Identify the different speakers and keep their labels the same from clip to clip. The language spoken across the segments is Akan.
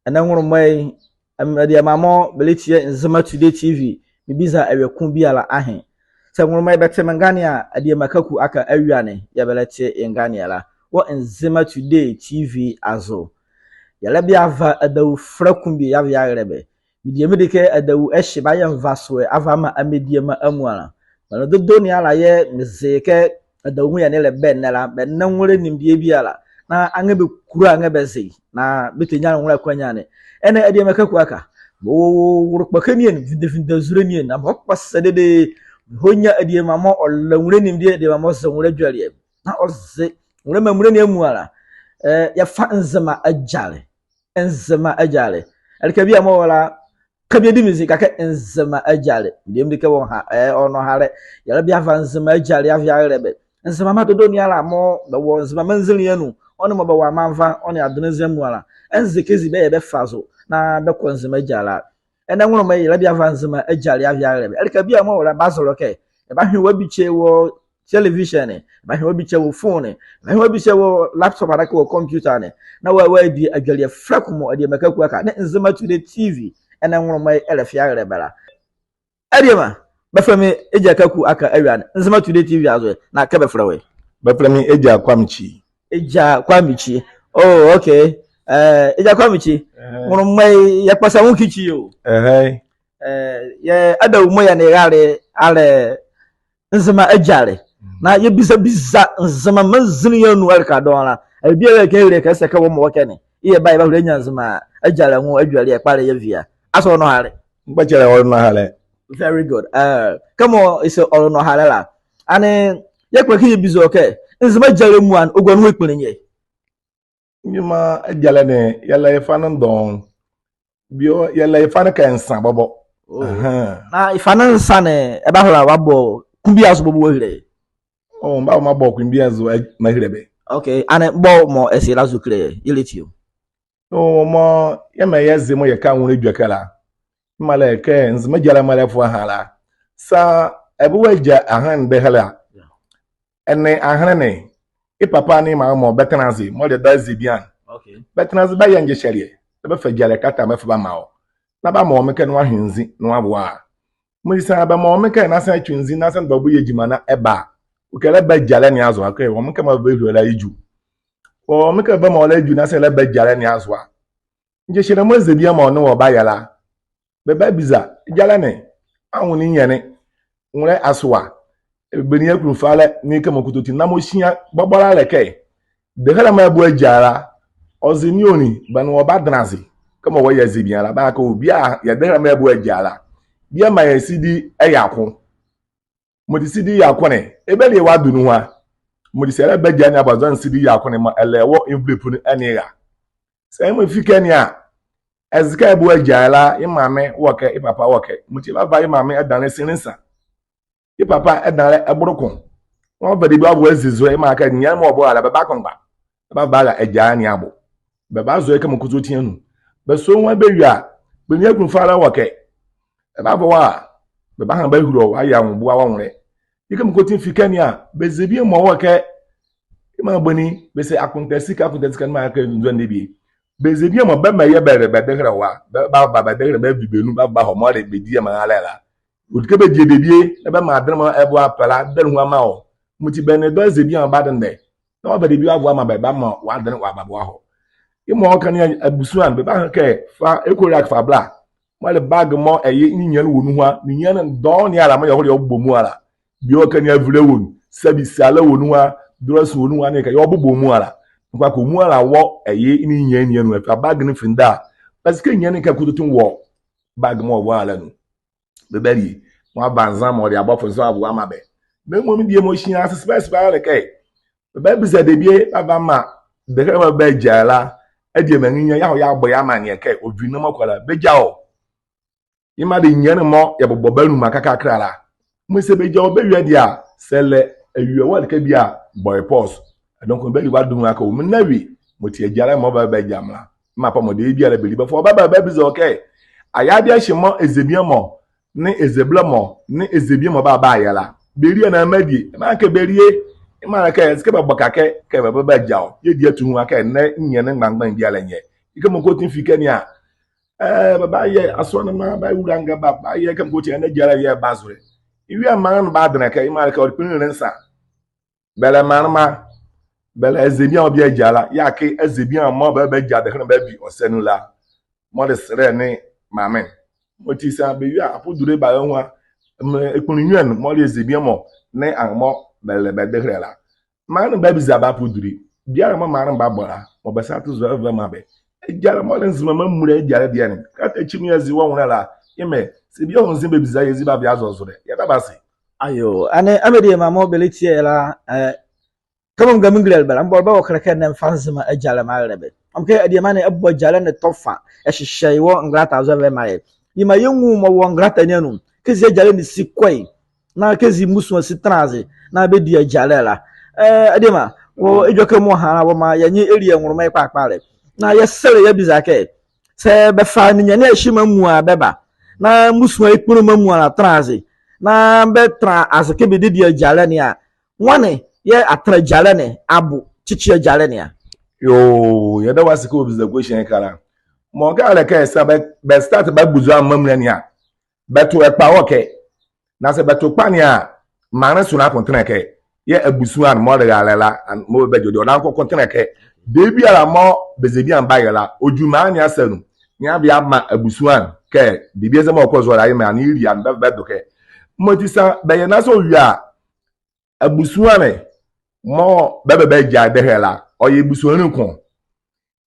Speaker 1: And then one of my the mama belichie Nzema Today TV bibiza eweku bi ala ahen se one of my bete mangania ade makaku aka awiane ya belete engania la wo Nzema Today TV azo ya labi ava adawu frakum bi ya rebe bidie medike adawu ehye ba ye mvaso ava ma amedie ma amuala na dodo ni ala ye mezeke adawu ya ne le ben la ben na nwore nimdie bi ala na anga be kura anga be sei na betenya nwora kwanya ne ene ade makaku aka wo bakanien vinde zurenien na bokpasa de honya ade mama olawure nimdie de mama so nwora dware na oze nwora mamure ne amuala ya fa Nzema ajale Nzema ajale alikabi amola kabi di music aka Nzema ajale ndem dike won ha ono hare ya labi afa Nzema ajale afia rebe Nzema madodo ni ala mo be wo Nzema manzili anu ono mo be wa manfa ono adonezem wala enzekezi be fazo na be ko Nzema ajale ena ngono mai labi afa Nzema ajale afia rebe alikabi amola bazolo ke e ba hwe wabiche wo television ne ba hwe obi chewo phone ba hwe obi chewo laptop adaka wo computer ne na wa di adwale frakumo ade makaku aka ne Nzema Today TV ena nworo mai elefia rebela adema ba fami eja kaku aka awian Nzema Today TV azo na ka be frawe
Speaker 2: ba fami eja kwamichi oh okay eja kwamichi nworo mai ya pasa won kichi yo ya adawu mo ya ne ale Nzema ajale na ye biza Nzema manzini yanu alka dona ebia we ke ire ka se ka wo mo kene iye bai ba nya Nzema ajale ho adwale e pare ye via aso no hare
Speaker 1: mbachele
Speaker 2: o no hare
Speaker 1: very good come on is o no hare la ane ye kwa ki bizo ke Nzema ajale mu an ogwa no ekpere nye
Speaker 2: nyima ajale ne yala ye fanan don bio yala ye fanan ka nsan bobo
Speaker 1: na ifana nsan ne e ba hola wabo kumbi aso bobo hire
Speaker 2: oh mba ma bo kumbi aso ma hirebe
Speaker 1: okay ane bo mo esila zukre yelitio
Speaker 2: oh mo ye ma yeze mo ye ka nwure dwakala mala ke Nzema jala mala fu hala sa ebuwaja ahan de hala ene ahan ne papa ni ma mo betanazi mo de dazi bian
Speaker 1: okay
Speaker 2: betanazi ba yanje sherie be fa jale kata me fa ba ma o na ba mo me ke no ahwenzi no aboa mo isa ba mo me ke na san twinzi na san babu yejima na eba ukele ba jale ni azo akai wo me ke ma ba huru la iju o me ke ba mo la iju na san la ba jale ni azo a nje shere mo zebia ma no wo ba yala be ba biza jale ne awun ni yene nwre aswa beni ekuru fale ni ke mo kutoti na mo hia gbobora leke de hala ma bu ajara ozini oni ba no wo ba danazi kama wo ya zebia la ba ka obi a ya de hala ma bu ajara bia ma ya sidi eyako mo di sidi yako ne ebe le wa dunu ha mo di sele ba jani abazan sidi yako ne ma elewo envelope ni aniga sai mo fika ni a ezika bu ajara imame woke ipapa woke mo ti ba imame adane sininsa ipapa edare eburukun won bedi bi abu ezizo e ma ka nya mo obo ala baba konba baba la eja ni abo baba zo e ka mokuzo tianu be so won be wia be ni akun fara woke baba wa baba han ba huro wa ya won bua wonre ike mokotin fikani a be zebi mo woke ima boni be se akuntesi kan ma ka nzo ndebi be zebi mo ba ma ye bere be de hra wa baba de hra be bibenu baba ho mo re be di ma ala utke be die bebie ebe ma adrema ebo apala den ho ma o muti bene do zebi an baden de no be debi abo ma be ba ma wa den wa babo ho imo kan ya abusu an be ba ke fa ekorak fa bla mo le bag mo eye nyian wonu ho a nyian don ni ala mo ye ho le obomu ala bi o kan ya vule wonu sabi sala wonu a dros wonu a ne ka ye obomu ala kwa ko mu ala wo eye ni nyian ni anu fa bag ni finda parce que nyian ka kudutun wo bag mo wo ala nu bebeli wa banza mo de abofo so abu amabe me mo mi die mo hia asespa le kai bebe biza de bie baba ma de ka ba jala adie maninya ya ho ya agbo ya ma ne kai odwi no makwala beja o yima de nyen mo ya bobo banu makaka krala mo se beja o bewi dia sele awie wa ka bia boy pause donc be li wa dum aka o mnawi mo tie jala mo ba jamla ma pa mo de bia la beli before baba biza okay aya bia himo ezebia mo ni ezeblemo ni ezebiemo ba yala berie na amadi ma ka berie ma ka eske ba bokake ka ba jao ye die tu hu aka ne nye ne ngangban bi ala nye ike mo ko tin fi kenya baba ye asona ma ba uranga ba ye kam ko ti na jara ye bazure iwi amana ba dana ka imara ka orpin rensa bele manma bele ezebi obi ejala ya ke ezebi mo ba jade kan ba bi osenu la mo de sere ni mamen mo ti sa be wi apodure ba nwa ekununyen mo de ezebi mo ne anmo bele be de la man ba bi za ba podure biara mo man ba bora mo ba sa to zo eva ma be ejala mo de nzima ma mure ejala de ne ka ta chimi ezi wo nwona la ime se bi ohun zin be bi za yezi ba bi azozo de ya da ba se
Speaker 1: ayo ane amedi mamo belitie la kamam gamin gilal bal ambol bawo kala ken fanzima ajala malebe amke adi mane abbo jala ne tofa ehihye wo ngrata zo be maye yima yengu mo wo ngrata nyanu kezi jala ni sikoi na kezi musu si traze na be di jala la adi ma wo ejoke mo ha wo ma yenye area nwuruma ikpakpare na yesere ya bizake se be fa ni nyane ehima mu a beba na musu ikpuru mamu na traze na be tra azake be di jala ni a wane ye atra jale ne abu chichi jale ne
Speaker 2: yo ya da wasu ko bizda question kala mo ga ala ka sa be start ba buzu amamre ne a beto e pa oke na se beto pa ne a mane so na kontena ke ye abusu an mo de galela mo be jodi ona ko kontena ke de bi ala mo bezebi an ba yela ojuma ne asanu ni abia ma abusu an ke de bi ezema ko zo ra ye ma ni ri an be do ke mo ti sa be ye na so wi a abusu an mo bebe ja de hela oye buso ni kun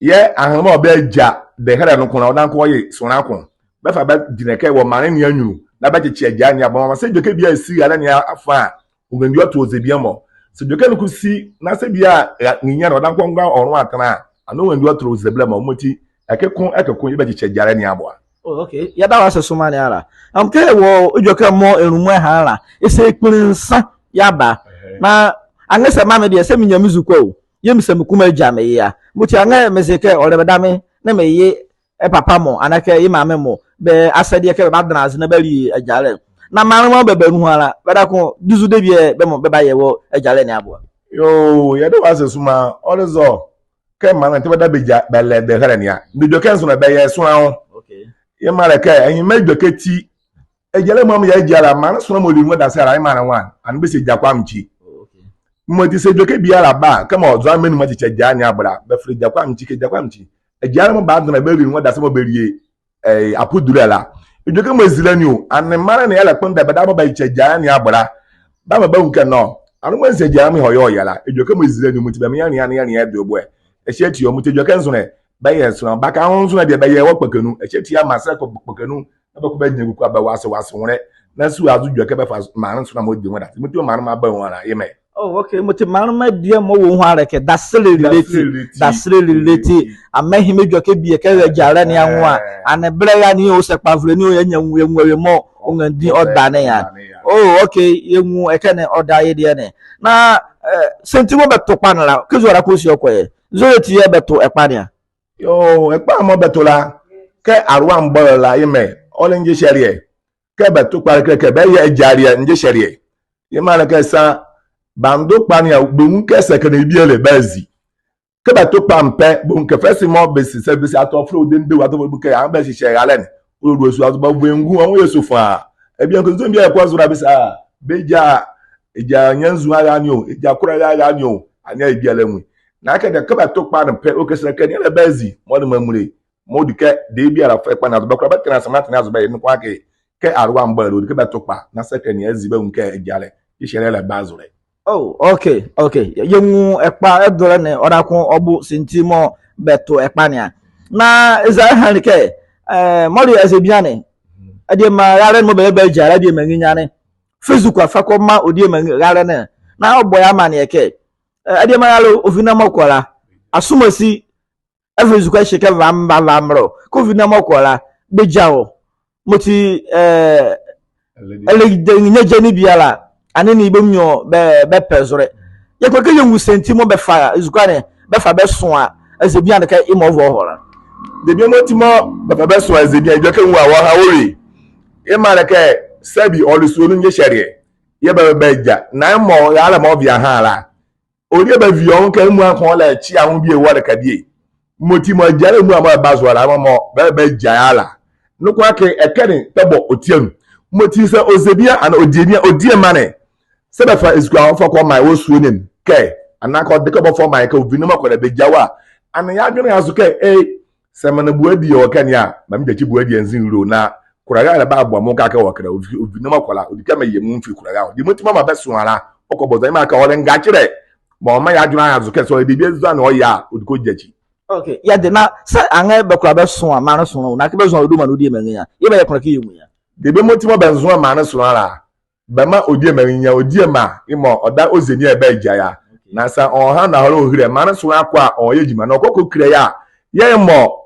Speaker 2: ye ahamo be ja de hela no kun na odan ko ye so na kun be fa be dineke wo mane ni anyu na be che ja ni abon ma se joke bia si ala ni afa ogendi oto ozebia mo se joke no kusi na se bia ninya na odan ko ngwa orun atana ano wendi oto ozebla mo moti ekekun ye be che ja ni abo
Speaker 1: oh okay ya da wase suma ni ala amke wo joke mo erumu ha ala ese ikpinsa ya ba na anese mame de se minya mizuko yem se mukuma jame ya muti anga mezeke ole bedame na meye papa mo anake yi mame mo be asade ke ba dana na bari ajale na manu mo be banu ala beda ko duzu de bie be mo be ba ye wo ajale ni abo
Speaker 2: yo ya do wase suma olezo ke mana te beda beja bele de hele ni a de joken so na be ye so an
Speaker 1: okay
Speaker 2: ye mara ke eyin me joketi ejele mo ya jala mana so na mo limu da sara mana wan an be se jakwa mchi mo ti se joke biara ba kama ozo amenu ma chiche jani abra be fri jakwa mchi ejara mo ba dona be ri mo da se mo be rie apudurela joke mo ezilani o an mara na yala kwenda be da mo ba chiche jani abra ba ma ba unke no anu mo se jami hoyo yala joke mo ezilani mo ti be me yan ya do boy ehie ti o mo ti joke nso ne ba ye so ba ka nso na de be ye wo pakanu ehie ti ya masa ko pakanu na ba ko ba nyagu ko ba wase wore na su azu joke be fa ma nso na mo di mo da mo ti o ma ma ba won ara ye me
Speaker 1: oh okay muti manuma dia mo wo hu areke dasele relate amehi mejoke bie ke jare ni anwa ane brega ni o se pavre ni o yanya nwe mo ngandi oda ne ya oh okay yemu ekene oda ye de ne na sentimo beto panala kezora ko si okoye zo ti ye beto epania
Speaker 2: yo ekpa mo beto la ke arwa mbo la yeme ole nje sherie ke beto pa ke be ye jare nje sherie yema ke sa bando pania gbemu kese ke na biele bazi ke ba to pampe bon ke fesi mo besi se besi ato fro de nde wa to bu ke an be sise galen oru osu ato ba vengu won yeso fa e bi an ko zo bi e kwa zura besi beja eja nyanzu ara ni o eja kura ara ni o anya e biele mu na ke de ke ba to pampe o ke se ke ni le bazi mo de mamure mo di ke de biara fa pa na zo ba kura ba tena samata na zo ba ni kwa ke arwa mbalo de ke ba to pa na se ke ni azibe un ke ejale ishere le bazure
Speaker 1: oh okay yengu ekpa edore ne odakun obu sintimo beto ekpania na eza hanike mori ezebiane ade ma rare mo be jara de manginyane facebook afako ma odi rare ne na oboya mane eke ade ma yalo ofina mokola asumasi facebook a sheke vamro ko ofina mokola bejawo moti ele de nyeje ni biala ane ni ibemyo be pezore ye kweke yengu sentimo be fa izukane be fa be so a ezebian ka imovo hora
Speaker 2: de bi mo ti mo be so ezebian je ke nwa wa ha wori e ma ke sabi olusulu nje sherie ye be ja na mo ya la mo via ha la ori be vi on ke mu akon la chi ahun bi e wa ka die moti mo jare mu ama ba so ala mo be jayala no kwa ke ekene tebo otiam moti se ozebia ana odienia odiemane se be fa esku awon fo my wo suo nim ke anaka de ko fo my ka obinu makola be jawa ana ya dwene aso ke se mana buadi o kan ya ma me dachi buadi enzin ro na kuraga na ba abo mo ka ka wakra obinu makola odika me yemu mfi kuraga di moti mama be so ala okoboza ma ka ole nga kire ma o ma ya dwene aso ke so de bi ezu na o ya odiko jachi.
Speaker 1: Okay, ya de na sa anga be kura be so ama no so no na ke be so odu ma no di emenya ye be kura ke yemu ya
Speaker 2: de be moti mo benzo ama no so ala be ma odi emenya odi ma imo oda ozeni e be jaya na sa on ha na horo ohire ma no so akwa o ye jima na okoko kire ya ye mo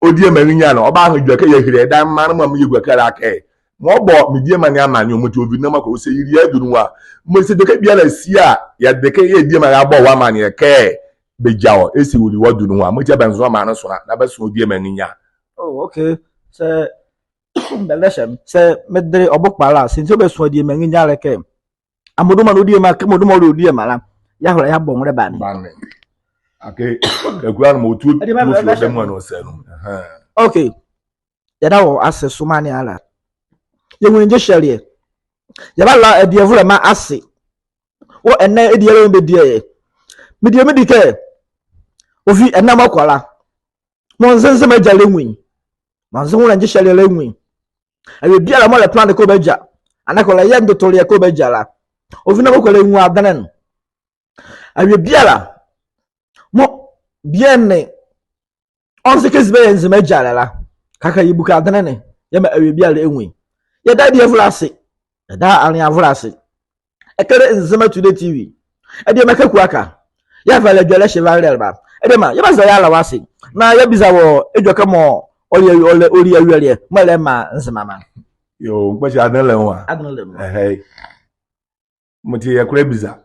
Speaker 2: odi emenya na oba ahudwa ke ye hire dan ma no ma ye gwa kara ke mo bo mi die ma ni amanyo mo ti obi na ma ko se yiri adunu wa mo se de ke bia la sia ya de ke ye die ma ya bo wa ma ni ke bejawo esi wuri wadunu wa mo ti benzo ma no so na be so odi emenya.
Speaker 1: Oh, okay. Se beleshem se medre obokpala since be so di emenya leke amoduma no di ma ke moduma ro di ma la ya hora ya bo nwre ba ni
Speaker 2: ake ekura no tu no so dem no se no.
Speaker 1: Okay, ya da wo ase sumani ala ye wunje shele ya ba la e vura ma ase wo enne e die be die me die me dike ofi enne makwala mo nzenze ma jale nwin ma nzenze wunje shele le nwin ayo biara mo le plan ko beja anakola ye ndotori ko beja la ofi na makwala nwu adanen ayo biara mo bienne on se kesbe Nzema jale la kaka yibuka adanene ye ma ayo biara enwin ye da die vlase ye da ani avlase ekere Nzema Today TV e de meka kuaka ya fa le dwele chevalel ba e de ma ye ba za ya la wase na ye biza wo edwoka mo ori awele mo le ma Nzema ma
Speaker 2: yo gba ja adan le wa muti ya kure biza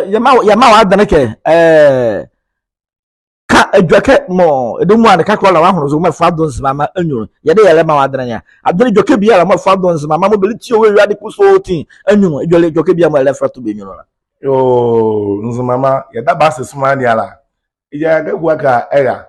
Speaker 1: ya ma wa adan ke ka edwoke mo edomu an ka kola wa hono so mo fa don Nzema ma anyuru ye de yele ma wa adan ya adan edwoke bia la mo fa don Nzema ma mo beli ti owe ade ku so tin anyuru edwoke bia mo le fa to be anyuru la
Speaker 2: yo Nzema ma ya da ba se suma ni ala ya ga gwa ka era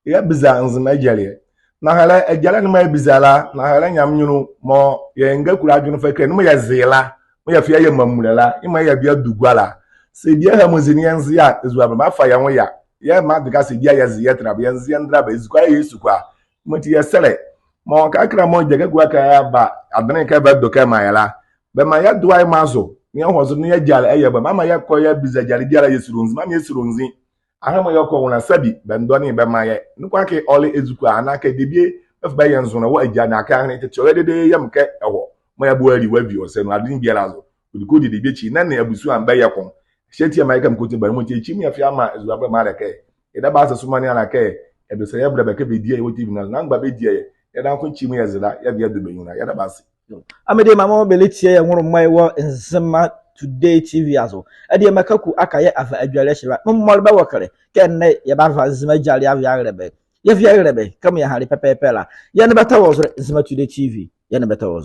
Speaker 2: ya biza Nzema jale na hala ejala ni ma bizala na hala nyam nyunu mo ye nga kura adwunu fa kre no ya zela mo ya fia ye mamulela ima ya bia dugwala se bia ha mozini yanzi ya ezu aba ma fa ya ho ya ma diga se bia ya zi ya tra bia yanzi andra ba ezukwa yesu kwa mo ti ya sele mo ka kra mo jaga gwa ka ya ba adene ka ba doka ma yala be ma ya duai mazo ni hozo ni ya jala ya ba ma ya ko ya biza jala bia yesu runzi ma yesu runzi ahama yoko wona sabi bendoni be maye nkwa ke ole ezukwa anaka debie efba yenzo na wa agya na aka hane tete odede yamke ewo mo ya buari wabi ose no adin biara zo odiko de debie chi na na abusu amba yakon sheti ma yakam kote ba mo te chi mi afia ma ezu abra ma leke eda ba asesuma ni alaka edo se ya bra be ke be die wo tv na ngba be die ya dan ko chi mi yazira ya bia do benyuna ya da ba se
Speaker 1: amede mama beletie ya nworo mai wo Nzema Today TV azo ade makaku akaye afa adwale hyewa mmol be wokere kenne ye ba fa Nzema jale avya rebe ye vya rebe kam ya hare pepepe la ye ne beta wo Nzema Today TV ye ne beta wo